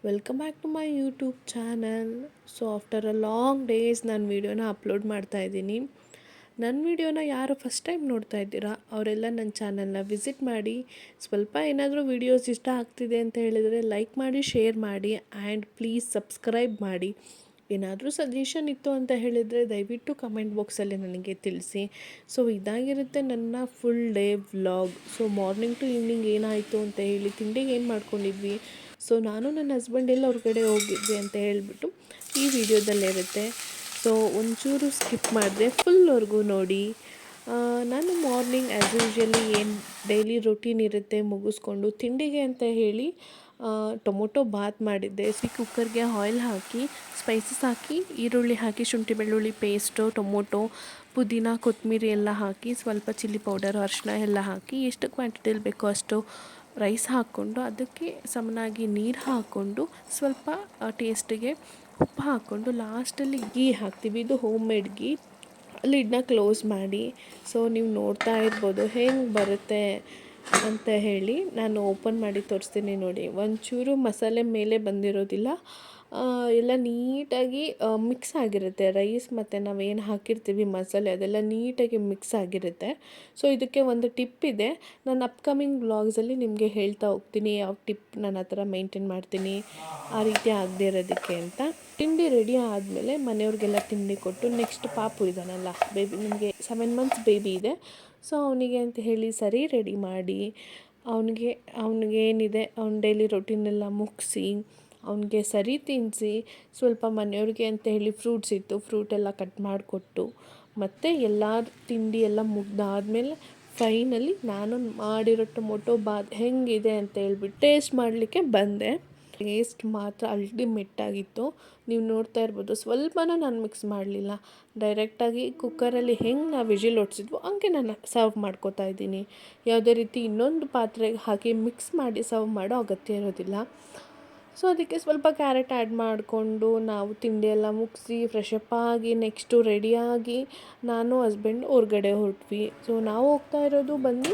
Welcome back to my YouTube channel. So after a long days ನಾನು ವೀಡಿಯೋನ upload ಮಾಡ್ತಾ ಇದ್ದೀನಿ. ನನ್ನ ವೀಡಿಯೋನ ಯಾರು ಫಸ್ಟ್ ಟೈಮ್ ನೋಡ್ತಾ ಇದ್ದೀರಾ ಅವರೆಲ್ಲ ನನ್ನ ಚಾನಲ್ನ ವಿಸಿಟ್ ಮಾಡಿ. ಸ್ವಲ್ಪ ಏನಾದರೂ ವೀಡಿಯೋಸ್ ಇಷ್ಟ ಆಗ್ತಿದೆ ಅಂತ ಹೇಳಿದರೆ ಲೈಕ್ ಮಾಡಿ, ಶೇರ್ ಮಾಡಿ ಆ್ಯಂಡ್ ಪ್ಲೀಸ್ ಸಬ್ಸ್ಕ್ರೈಬ್ ಮಾಡಿ. ಏನಾದರೂ ಸಜೆಷನ್ ಇತ್ತು ಅಂತ ಹೇಳಿದರೆ ದಯವಿಟ್ಟು ಕಮೆಂಟ್ ಬಾಕ್ಸಲ್ಲಿ ನನಗೆ ತಿಳಿಸಿ. ಸೊ ಇದಾಗಿರುತ್ತೆ ನನ್ನ full day vlog. So morning to evening ಏನಾಯಿತು ಅಂತ ಹೇಳಿ, ತಿಂಡಿಗೆ ಏನು ಮಾಡ್ಕೊಂಡಿದ್ವಿ, ಸೊ ನಾನು ನನ್ನ ಹಸ್ಬೆಂಡ್ ಎಲ್ಲ ಹೊರಗಡೆ ಹೋಗಿದ್ವಿ ಅಂತ ಹೇಳಿಬಿಟ್ಟು ಈ ವಿಡಿಯೋದಲ್ಲಿರುತ್ತೆ. ಸೊ ಒಂಚೂರು ಸ್ಕಿಪ್ ಮಾಡಿದೆ, ಫುಲ್ವರೆಗೂ ನೋಡಿ. ನಾನು ಮಾರ್ನಿಂಗ್ ಆ್ಯಸ್ ಯೂಶ್ವಲಿ ಏನು ಡೈಲಿ ರೊಟೀನ್ ಇರುತ್ತೆ ಮುಗಿಸ್ಕೊಂಡು ತಿಂಡಿಗೆ ಅಂತ ಹೇಳಿ ಟೊಮೊಟೊ ಬಾತ್ ಮಾಡಿದ್ದೆ. ಕುಕ್ಕರ್ಗೆ ಆಯಿಲ್ ಹಾಕಿ, ಸ್ಪೈಸಸ್ ಹಾಕಿ, ಈರುಳ್ಳಿ ಹಾಕಿ, ಶುಂಠಿ ಬೆಳ್ಳುಳ್ಳಿ ಪೇಸ್ಟು, ಟೊಮೊಟೊ, ಪುದೀನ, ಕೊತ್ತಂಬರಿ ಎಲ್ಲ ಹಾಕಿ, ಸ್ವಲ್ಪ ಚಿಲ್ಲಿ ಪೌಡರ್, ಅರಿಶಿನ ಎಲ್ಲ ಹಾಕಿ, ಎಷ್ಟು ಕ್ವಾಂಟಿಟಿಯಲ್ಲಿ ಬೇಕೋ ಅಷ್ಟು ರೈಸ್ ಹಾಕ್ಕೊಂಡು ಅದಕ್ಕೆ ಸಮನಾಗಿ ನೀರು ಹಾಕ್ಕೊಂಡು ಸ್ವಲ್ಪ ಟೇಸ್ಟಿಗೆ ಉಪ್ಪು ಹಾಕ್ಕೊಂಡು ಲಾಸ್ಟಲ್ಲಿ ಗೀ ಹಾಕ್ತೀವಿ. ಇದು ಹೋಮ್ ಮೇಡ್ ಗೀ. ಲಿಡ್ನ ಕ್ಲೋಸ್ ಮಾಡಿ. ಸೊ ನೀವು ನೋಡ್ತಾ ಇರ್ಬೋದು ಹೆಂಗೆ ಬರುತ್ತೆ ಅಂತ ಹೇಳಿ. ನಾನು ಓಪನ್ ಮಾಡಿ ತೋರಿಸ್ತೀನಿ ನೋಡಿ. ಒಂಚೂರು ಮಸಾಲೆ ಮೇಲೆ ಬಂದಿರೋದಿಲ್ಲ, ಎಲ್ಲ ನೀಟಾಗಿ ಮಿಕ್ಸ್ ಆಗಿರುತ್ತೆ. ರೈಸ್ ಮತ್ತು ನಾವೇನು ಹಾಕಿರ್ತೀವಿ ಮಸಾಲೆ ಅದೆಲ್ಲ ನೀಟಾಗಿ ಮಿಕ್ಸ್ ಆಗಿರುತ್ತೆ. ಸೊ ಇದಕ್ಕೆ ಒಂದು ಟಿಪ್ ಇದೆ, ನಾನು ಅಪ್ಕಮಿಂಗ್ ವ್ಲಾಗ್ಸಲ್ಲಿ ನಿಮಗೆ ಹೇಳ್ತಾ ಹೋಗ್ತೀನಿ ಯಾವ ಟಿಪ್ ನಾನು ಆ ಥರ ಮೇಂಟೈನ್ ಮಾಡ್ತೀನಿ ಆ ರೀತಿ ಆಗದೆ ಇರೋದಕ್ಕೆ ಅಂತ. ತಿಂಡಿ ರೆಡಿ ಆದಮೇಲೆ ಮನೆಯವ್ರಿಗೆಲ್ಲ ತಿಂಡಿ ಕೊಟ್ಟು, ನೆಕ್ಸ್ಟ್ ಪಾಪು ಇದ್ದಾನಲ್ಲ ಬೇಬಿ, ನಿಮಗೆ 7 ಮಂತ್ಸ್ ಬೇಬಿ ಇದೆ. ಸೊ ಅವನಿಗೆ ಅಂತ ಹೇಳಿ ಸರಿ ರೆಡಿ ಮಾಡಿ, ಅವನಿಗೇನಿದೆ ಅವ್ನ ಡೈಲಿ ರೊಟೀನೆಲ್ಲ ಮುಗಿಸಿ, ಅವನಿಗೆ ಸರಿ ತಿನ್ನಿಸಿ, ಸ್ವಲ್ಪ ಮನೆಯವ್ರಿಗೆ ಅಂತ ಹೇಳಿ ಫ್ರೂಟ್ಸ್ ಇತ್ತು, ಫ್ರೂಟೆಲ್ಲ ಕಟ್ ಮಾಡಿಕೊಟ್ಟು, ಮತ್ತು ಎಲ್ಲ ತಿಂಡಿ ಎಲ್ಲ ಮುಗ್ದಾದ್ಮೇಲೆ ಫೈನಲಿ ನಾನು ಮಾಡಿರೋ ಟೊಮೊಟೊ ಬಾತ್ ಹೆಂಗಿದೆ ಅಂತ ಹೇಳ್ಬಿಟ್ಟು ಟೇಸ್ಟ್ ಮಾಡಲಿಕ್ಕೆ ಬಂದೆ. ಟೇಸ್ಟ್ ಮಾತ್ರ ಅಲ್ಟಿಮೇಟ್ ಆಗಿತ್ತು. ನೀವು ನೋಡ್ತಾ ಇರ್ಬೋದು, ಸ್ವಲ್ಪನೂ ನಾನು ಮಿಕ್ಸ್ ಮಾಡಲಿಲ್ಲ. ಡೈರೆಕ್ಟಾಗಿ ಕುಕ್ಕರಲ್ಲಿ ಹೆಂಗೆ ನಾವು ವಿಜಿಲ್ ಹೊಡ್ಸಿದ್ವೋ ಹಂಗೆ ನಾನು ಸರ್ವ್ ಮಾಡ್ಕೋತಾ ಇದ್ದೀನಿ. ಯಾವುದೇ ರೀತಿ ಇನ್ನೊಂದು ಪಾತ್ರೆಗೆ ಹಾಕಿ ಮಿಕ್ಸ್ ಮಾಡಿ ಸರ್ವ್ ಮಾಡೋ ಅಗತ್ಯ ಇರೋದಿಲ್ಲ. ಸೊ ಅದಕ್ಕೆ ಸ್ವಲ್ಪ ಕ್ಯಾರೆಟ್ ಆ್ಯಡ್ ಮಾಡಿಕೊಂಡು ನಾವು ತಿಂಡಿ ಎಲ್ಲ ಮುಗಿಸಿ ಫ್ರೆಶಪ್ ಆಗಿ ನೆಕ್ಸ್ಟು ರೆಡಿಯಾಗಿ ನಾನು ಹಸ್ಬೆಂಡ್ ಹೊರ್ಗಡೆ ಹೊರಟ್ವಿ. ಸೊ ನಾವು ಹೋಗ್ತಾ ಇರೋದು ಬಂದು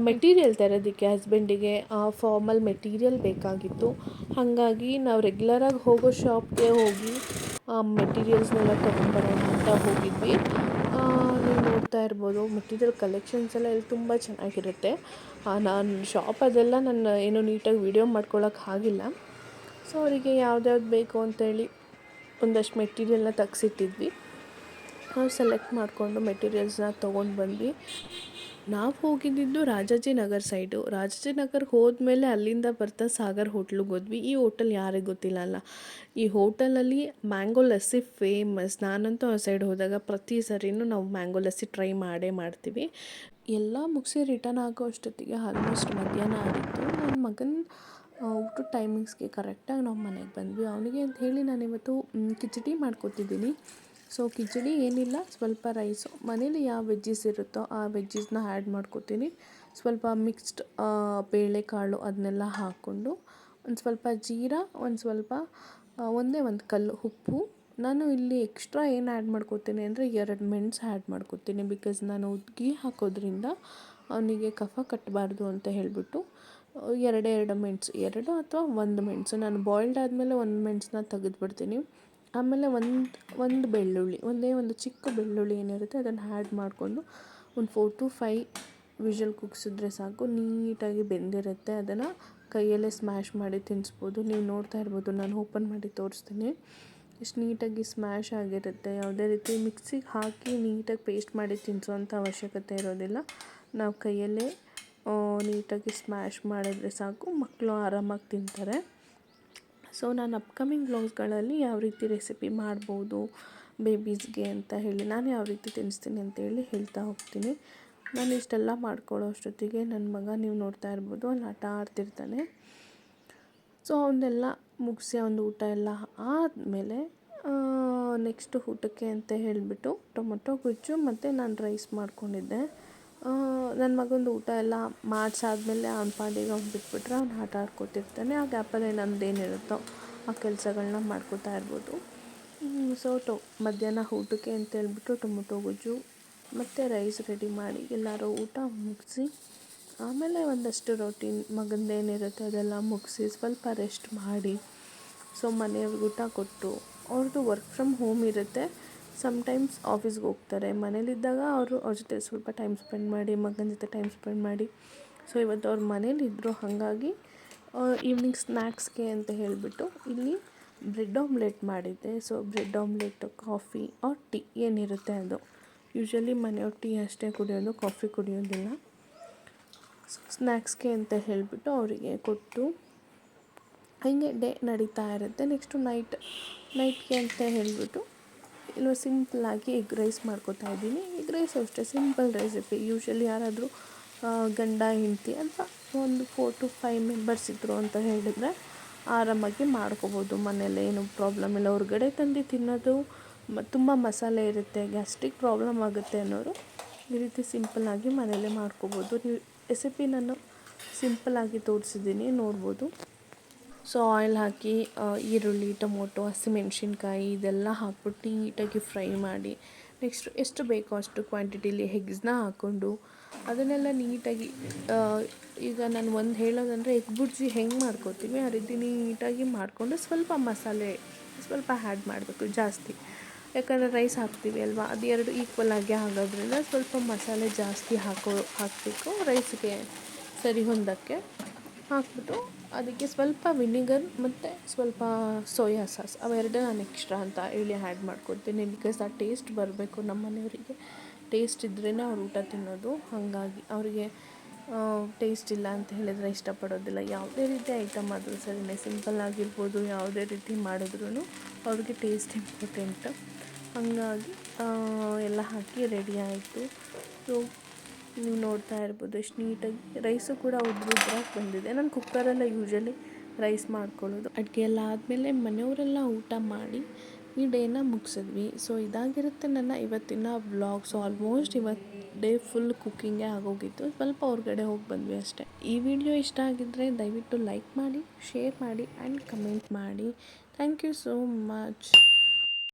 ಮೆಟೀರಿಯಲ್ ತರೋದಕ್ಕೆ. ಹಸ್ಬೆಂಡಿಗೆ ಫಾರ್ಮಲ್ ಮೆಟೀರಿಯಲ್ ಬೇಕಾಗಿತ್ತು. ಹಾಗಾಗಿ ನಾವು ರೆಗ್ಯುಲರಾಗಿ ಹೋಗೋ ಶಾಪ್ಗೆ ಹೋಗಿ ಮೆಟೀರಿಯಲ್ಸ್ನೆಲ್ಲ ತೊಗೊಂಡ್ಬರೋಣ ಅಂತ ಹೋಗಿದ್ವಿ. ನೀವು ನೋಡ್ತಾ ಇರ್ಬೋದು ಮೆಟೀರಿಯಲ್ ಕಲೆಕ್ಷನ್ಸ್ ಎಲ್ಲ ಇಲ್ಲಿ ತುಂಬ ಚೆನ್ನಾಗಿರುತ್ತೆ. ನಾನು ಶಾಪ್ ಅದೆಲ್ಲ ನಾನು ಏನೋ ನೀಟಾಗಿ ವೀಡಿಯೋ ಮಾಡ್ಕೊಳ್ಳೋಕೆ ಆಗಿಲ್ಲ. ಸೊ ಅವರಿಗೆ ಯಾವ್ದ್ಯಾವ್ದು ಬೇಕು ಅಂತೇಳಿ ಒಂದಷ್ಟು ಮೆಟೀರಿಯಲ್ನ ತೆಗ್ಸಿಟ್ಟಿದ್ವಿ. ನಾವು ಸೆಲೆಕ್ಟ್ ಮಾಡಿಕೊಂಡು ಮೆಟೀರಿಯಲ್ಸ್ನ ತೊಗೊಂಡು ಬಂದ್ವಿ. ನಾವು ಹೋಗಿದ್ದು ರಾಜಾಜಿನಗರ್ ಸೈಡು. ರಾಜಾಜಿನಗರ್ಗೆ ಹೋದ್ಮೇಲೆ ಅಲ್ಲಿಂದ ಬರ್ತಾ ಸಾಗರ್ ಹೋಟ್ಲಿಗೆ ಹೋದ್ವಿ. ಈ ಹೋಟೆಲ್ ಯಾರಿಗೆ ಗೊತ್ತಿಲ್ಲ ಅಲ್ಲ. ಈ ಹೋಟೆಲಲ್ಲಿ ಮ್ಯಾಂಗೋ ಲಸ್ಸಿ ಫೇಮಸ್. ನಾನಂತೂ ಆ ಸೈಡ್ ಹೋದಾಗ ಪ್ರತಿ ಸರಿನೂ ನಾವು ಮ್ಯಾಂಗೋ ಲಸ್ಸಿ ಟ್ರೈ ಮಾಡ್ತೀವಿ. ಎಲ್ಲ ಮುಗಿಸಿ ರಿಟರ್ನ್ ಆಗೋ ಅಷ್ಟೊತ್ತಿಗೆ ಆಲ್ಮೋಸ್ಟ್ ಮಧ್ಯಾಹ್ನ ಆಗಿತ್ತು. ನನ್ನ ಮಗನ ಊಟದ ಟೈಮಿಂಗ್ಸ್ಗೆ ಕರೆಕ್ಟಾಗಿ ನಾವು ಮನೆಗೆ ಬಂದ್ವಿ. ಅವನಿಗೆ ಅಂತ ಹೇಳಿ ನಾನಿವತ್ತು ಕಿಚಡಿ ಮಾಡ್ಕೊತಿದ್ದೀನಿ. ಸೊ ಕಿಚಡಿ ಏನಿಲ್ಲ, ಸ್ವಲ್ಪ ರೈಸು, ಮನೇಲಿ ಯಾವ ವೆಜ್ಜೀಸ್ ಇರುತ್ತೋ ಆ ವೆಜ್ಜೀಸ್ನ ಆ್ಯಡ್ ಮಾಡ್ಕೊತೀನಿ. ಸ್ವಲ್ಪ ಮಿಕ್ಸ್ಡ್ ಬೇಳೆಕಾಳು ಅದನ್ನೆಲ್ಲ ಹಾಕ್ಕೊಂಡು, ಒಂದು ಸ್ವಲ್ಪ ಜೀರಾ, ಒಂದು ಸ್ವಲ್ಪ ಒಂದೇ ಒಂದು ಕಲ್ಲು ಉಪ್ಪು. ನಾನು ಇಲ್ಲಿ ಎಕ್ಸ್ಟ್ರಾ ಏನು ಆ್ಯಡ್ ಮಾಡ್ಕೊತೀನಿ ಅಂದರೆ 2 ಮೆಣಸು ಆ್ಯಡ್ ಮಾಡ್ಕೊತೀನಿ. ಬಿಕಾಸ್ ನಾನು ಗೀ ಹಾಕೋದ್ರಿಂದ ಅವನಿಗೆ ಕಫ ಕಟ್ಟಬಾರ್ದು ಅಂತ ಹೇಳಿಬಿಟ್ಟು 2 ಮೆಣಸು, 2 ಅಥವಾ 1 ಮೆಣಸು. ನಾನು ಬಾಯ್ಲ್ಡ್ ಆದಮೇಲೆ 1 ಮೆಣಸನ್ನ ತೆಗೆದುಬಿಡ್ತೀನಿ. ಆಮೇಲೆ ಒಂದು ಬೆಳ್ಳುಳ್ಳಿ, ಒಂದೇ ಒಂದು ಚಿಕ್ಕ ಬೆಳ್ಳುಳ್ಳಿ ಏನಿರುತ್ತೆ ಅದನ್ನು ಆ್ಯಡ್ ಮಾಡಿಕೊಂಡು ಒಂದು 4 to 5 ವಿಷಲ್ ಕೂಗಿಸಿದ್ರೆ ಸಾಕು, ನೀಟಾಗಿ ಬೆಂದಿರುತ್ತೆ. ಅದನ್ನು ಕೈಯಲ್ಲೇ ಸ್ಮ್ಯಾಶ್ ಮಾಡಿ ತಿನ್ನಿಸ್ಬೋದು. ನೀವು ನೋಡ್ತಾ ಇರ್ಬೋದು, ನಾನು ಓಪನ್ ಮಾಡಿ ತೋರಿಸ್ತೀನಿ. ಎಷ್ಟು ನೀಟಾಗಿ ಸ್ಮ್ಯಾಶ್ ಆಗಿರುತ್ತೆ. ಯಾವುದೇ ರೀತಿ ಮಿಕ್ಸಿಗೆ ಹಾಕಿ ನೀಟಾಗಿ ಪೇಸ್ಟ್ ಮಾಡಿ ತಿನ್ನಿಸೋವಂಥ ಅವಶ್ಯಕತೆ ಇರೋದಿಲ್ಲ. ನಾವು ಕೈಯಲ್ಲೇ ನೀಟಾಗಿ ಸ್ಮ್ಯಾಶ್ ಮಾಡಿದ್ರೆ ಸಾಕು, ಮಕ್ಕಳು ಆರಾಮಾಗಿ ತಿಂತಾರೆ. ಸೊ ನಾನು ಅಪ್ಕಮಿಂಗ್ ವ್ಲಾಗ್ಸ್ಗಳಲ್ಲಿ ಯಾವ ರೀತಿ ರೆಸಿಪಿ ಮಾಡ್ಬೋದು ಬೇಬೀಸ್ಗೆ ಅಂತ ಹೇಳಿ, ನಾನು ಯಾವ ರೀತಿ ತಿನ್ನಿಸ್ತೀನಿ ಅಂತೇಳಿ ಹೇಳ್ತಾ ಹೋಗ್ತೀನಿ. ನಾನು ಇಷ್ಟೆಲ್ಲ ಮಾಡ್ಕೊಳ್ಳೋ ಅಷ್ಟೊತ್ತಿಗೆ ನನ್ನ ಮಗ, ನೀವು ನೋಡ್ತಾ ಇರ್ಬೋದು, ಅಲ್ಲಿ ಆಟ ಆಡ್ತಿರ್ತಾನೆ. ಸೊ ಅವನ್ನೆಲ್ಲ ಮುಗಿಸಿ ಒಂದು ಊಟ ಎಲ್ಲ ಆದಮೇಲೆ ನೆಕ್ಸ್ಟು ಊಟಕ್ಕೆ ಅಂತ ಹೇಳಿಬಿಟ್ಟು ಟೊಮೊಟೊ ಗೊಜ್ಜು ಮತ್ತು ನಾನು ರೈಸ್ ಮಾಡ್ಕೊಂಡಿದ್ದೆ. ನನ್ನ ಮಗಂದು ಊಟ ಎಲ್ಲ ಮಾಡಿಸಾದ್ಮೇಲೆ ಅವ್ನ ಪಾಡಿಗೆ ಅವ್ನು ಬಿಟ್ಬಿಟ್ರೆ ಅವ್ನು ಆಟ ಆಡ್ಕೊತಿರ್ತಾನೆ. ಆ ಗ್ಯಾಪಲ್ಲಿ ನಮ್ಮದೇನಿರುತ್ತೋ ಆ ಕೆಲಸಗಳನ್ನ ಮಾಡ್ಕೋತಾ ಇರ್ಬೋದು. ಸೊ ಮಧ್ಯಾಹ್ನ ಊಟಕ್ಕೆ ಅಂತ ಹೇಳ್ಬಿಟ್ಟು ಟೊಮೊಟೊ ಗೊಜ್ಜು ಮತ್ತು ರೈಸ್ ರೆಡಿ ಮಾಡಿ ಎಲ್ಲರೂ ಊಟ ಮುಗಿಸಿ, ಆಮೇಲೆ ಒಂದಷ್ಟು ರೊಟೀನ್ ಮಗಂದೇನಿರುತ್ತೆ ಅದೆಲ್ಲ ಮುಗಿಸಿ ಸ್ವಲ್ಪ ರೆಸ್ಟ್ ಮಾಡಿ ಸೊ ಮನೆಯವ್ರಿಗೆ ಊಟ ಕೊಟ್ಟು, ಅವ್ರದ್ದು ವರ್ಕ್ ಫ್ರಮ್ ಹೋಮ್ ಇರುತ್ತೆ, ಸಮ್ಟೈಮ್ಸ್ ಆಫೀಸ್ಗೆ ಹೋಗ್ತಾರೆ. ಮನೇಲಿದ್ದಾಗ ಅವ್ರ ಜೊತೆ ಸ್ವಲ್ಪ ಟೈಮ್ ಸ್ಪೆಂಡ್ ಮಾಡಿ, ಮಗನ ಜೊತೆ ಟೈಮ್ ಸ್ಪೆಂಡ್ ಮಾಡಿ. ಸೊ ಇವತ್ತು ಅವ್ರು ಮನೇಲಿದ್ದರು, ಹಾಗಾಗಿ ಈವ್ನಿಂಗ್ ಸ್ನ್ಯಾಕ್ಸ್ಗೆ ಅಂತ ಹೇಳಿಬಿಟ್ಟು ಇಲ್ಲಿ ಬ್ರೆಡ್ ಆಮ್ಲೆಟ್ ಮಾಡಿದ್ದೆ. So bread omelette, coffee or tea ಏನಿರುತ್ತೆ ಅದು. ಯೂಶ್ವಲಿ ಮನೆಯವ್ರು ಟೀ ಅಷ್ಟೇ ಕುಡಿಯೋದು, ಕಾಫಿ ಕುಡಿಯೋದಿಲ್ಲ. ಸೊ ಸ್ನ್ಯಾಕ್ಸ್ಗೆ ಅಂತ ಹೇಳಿಬಿಟ್ಟು ಅವರಿಗೆ ಕೊಟ್ಟು ಹಾಗೆ ಡೇ ನಡೀತಾ ಇರುತ್ತೆ. ನೆಕ್ಸ್ಟು ನೈಟ್ಗೆ ಅಂತ ಹೇಳಿಬಿಟ್ಟು ಇನ್ನು ಸಿಂಪಲ್ಲಾಗಿ ಎಗ್ ರೈಸ್ ಮಾಡ್ಕೊತಾ ಇದ್ದೀನಿ. ಎಗ್ ರೈಸ್ ಅಷ್ಟೇ ಸಿಂಪಲ್ ರೆಸಿಪಿ. ಯೂಶ್ವಲಿ ಯಾರಾದರೂ ಗಂಡ ಹೆಂಡತಿ ಅಥವಾ ಒಂದು 4 to 5 ಮೆಂಬರ್ಸ್ ಇದ್ದರು ಅಂತ ಹೇಳಿದರೆ ಆರಾಮಾಗಿ ಮಾಡ್ಕೋಬೋದು. ಮನೇಲಿ ಏನು ಪ್ರಾಬ್ಲಮ್ ಇಲ್ಲ. ಹೊರಗಡೆ ತಂದು ತಿನ್ನೋದು ತುಂಬ ಮಸಾಲೆ ಇರುತ್ತೆ, ಗ್ಯಾಸ್ಟ್ರಿಕ್ ಪ್ರಾಬ್ಲಮ್ ಆಗುತ್ತೆ ಅನ್ನೋರು ಈ ರೀತಿ ಸಿಂಪಲ್ಲಾಗಿ ಮನೇಲೇ ಮಾಡ್ಕೋಬೋದು. ರೆಸಿಪಿ ನಾನು ಸಿಂಪಲ್ಲಾಗಿ ತೋರಿಸಿದ್ದೀನಿ, ನೋಡ್ಬೋದು. ಸೊ ಆಯಿಲ್ ಹಾಕಿ ಈರುಳ್ಳಿ, ಟೊಮೊಟೊ, ಹಸಿಮೆಣ್ಸಿನ್ಕಾಯಿ ಇದೆಲ್ಲ ಹಾಕ್ಬಿಟ್ಟು ನೀಟಾಗಿ ಫ್ರೈ ಮಾಡಿ, ನೆಕ್ಸ್ಟ್ ಎಷ್ಟು ಬೇಕೋ ಅಷ್ಟು ಕ್ವಾಂಟಿಟಿಲಿ ಎಗ್ಸ್ನ ಹಾಕ್ಕೊಂಡು ಅದನ್ನೆಲ್ಲ ನೀಟಾಗಿ, ಈಗ ನಾನು ಒಂದು ಹೇಳೋದಂದರೆ ಎಗ್ ಬುರ್ಜಿ ಹೆಂಗೆ ಮಾಡ್ಕೋತೀವಿ ಆ ರೀತಿ ನೀಟಾಗಿ ಮಾಡಿಕೊಂಡು ಸ್ವಲ್ಪ ಮಸಾಲೆ ಸ್ವಲ್ಪ ಆ್ಯಡ್ ಮಾಡಬೇಕು ಜಾಸ್ತಿ. ಯಾಕಂದರೆ ರೈಸ್ ಹಾಕ್ತೀವಿ ಅಲ್ವಾ, ಅದು ಎರಡು ಈಕ್ವಲಾಗಿ ಆಗೋದ್ರಿಂದ ಸ್ವಲ್ಪ ಮಸಾಲೆ ಜಾಸ್ತಿ ಹಾಕಬೇಕು. ರೈಸ್ಗೆ ಸರಿ ಹೊಂದಕ್ಕೆ ಹಾಕ್ಬಿಟ್ಟು ಅದಕ್ಕೆ ಸ್ವಲ್ಪ ವಿನಿಗರ್ ಮತ್ತು ಸ್ವಲ್ಪ ಸೋಯಾ ಸಾಸ್ ಅವೆರಡು ನಾನು ಎಕ್ಸ್ಟ್ರಾ ಅಂತ ಹೇಳಿ ಆ್ಯಡ್ ಮಾಡ್ಕೊತೀನಿ. ಬಿಕಾಸ್ ಆ ಟೇಸ್ಟ್ ಬರಬೇಕು. ನಮ್ಮ ಮನೆಯವರಿಗೆ ಟೇಸ್ಟ್ ಇದ್ರೇ ಅವ್ರು ಊಟ ತಿನ್ನೋದು. ಹಾಗಾಗಿ ಅವರಿಗೆ ಟೇಸ್ಟ್ ಇಲ್ಲ ಅಂತ ಹೇಳಿದರೆ ಇಷ್ಟಪಡೋದಿಲ್ಲ. ಯಾವುದೇ ರೀತಿ ಐಟಮ್ ಆದರೂ ಸರಿಯೇ, ಸಿಂಪಲ್ ಆಗಿರ್ಬೋದು, ಯಾವುದೇ ರೀತಿ ಮಾಡಿದ್ರೂ ಅವ್ರಿಗೆ ಟೇಸ್ಟ್ ಇಂಪಾರ್ಟೆಂಟ್. ಹಾಗಾಗಿ ಎಲ್ಲ ಹಾಕಿ ರೆಡಿ ಆಯಿತು. ಸೊ ನೀವು ನೋಡ್ತಾ ಇರ್ಬೋದು ಎಷ್ಟು ನೀಟಾಗಿ ರೈಸು ಕೂಡ ಉದ್ರಾಗಿ ಬಂದಿದೆ. ನಾನು ಕುಕ್ಕರಲ್ಲೇ ಯೂಶ್ವಲಿ ರೈಸ್ ಮಾಡ್ಕೊಳ್ಳೋದು. ಅಡುಗೆ ಎಲ್ಲ ಆದಮೇಲೆ ಮನೆಯವರೆಲ್ಲ ಊಟ ಮಾಡಿ ಈ ಡೇನ ಮುಗಿಸಿದ್ವಿ. ಸೊ ಇದಾಗಿರುತ್ತೆ ನನ್ನ ಇವತ್ತಿನ ವ್ಲಾಗ್. ಸೊ ಆಲ್ಮೋಸ್ಟ್ ಇವತ್ತು ಡೇ ಫುಲ್ ಕುಕ್ಕಿಂಗೇ ಆಗೋಗಿತ್ತು. ಸ್ವಲ್ಪ ಹೊರಗಡೆ ಹೋಗಿ ಬಂದ್ವಿ ಅಷ್ಟೇ. ಈ ವಿಡಿಯೋ ಇಷ್ಟ ಆಗಿದ್ದರೆ ದಯವಿಟ್ಟು ಲೈಕ್ ಮಾಡಿ, ಶೇರ್ ಮಾಡಿ ಆ್ಯಂಡ್ ಕಮೆಂಟ್ ಮಾಡಿ. Thank you so much.